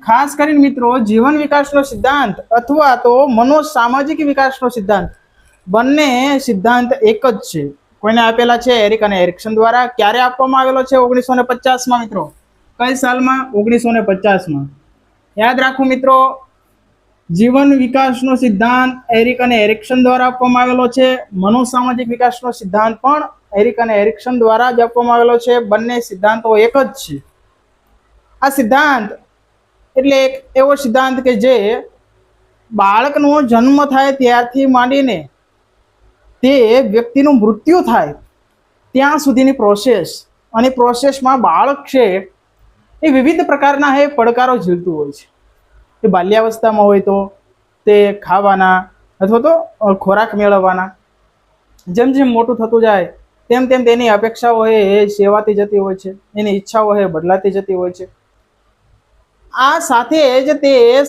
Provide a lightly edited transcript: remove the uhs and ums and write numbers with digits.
ખાસ કરીને મિત્રો જીવન વિકાસનો સિદ્ધાંત અથવા તો મનોસામાજિક વિકાસનો સિદ્ધાંત બંને સિદ્ધાંત એક જ છે. કોઈને આપેલા છે એરિક અને એરિક્સન દ્વારા. ક્યારે આપવામાં આવેલો છે? 1950 મિત્રો. કઈ સાલમાં? 1950. યાદ રાખો મિત્રો, જીવન વિકાસનો સિદ્ધાંત એરિક અને એરિક્સન દ્વારા આપવામાં આવેલો છે. મનોસામાજિક વિકાસનો સિદ્ધાંત પણ એરિક અને એરિક્સન દ્વારા જ આપવામાં આવેલો છે. બંને સિદ્ધાંતો એક જ છે. આ સિદ્ધાંત એટલે એક એવો સિદ્ધાંત કે જે બાળકનો જન્મ થાય ત્યારથી માંડીને તે વ્યક્તિનું મૃત્યુ થાય ત્યાં સુધીની પ્રોસેસ, અને પ્રોસેસમાં બાળક છે એ વિવિધ પ્રકારના પડકારો ઝીલતું હોય છે. એ બાલ્યાવસ્થામાં હોય તો તે ખાવાના અથવા તો ખોરાક મેળવવાના, જેમ જેમ મોટું થતું જાય તેમ તેમ તેની અપેક્ષાઓ એ સેવાતી જતી હોય છે, એની ઈચ્છાઓ બદલાતી જતી હોય છે. આ સાથે જ તે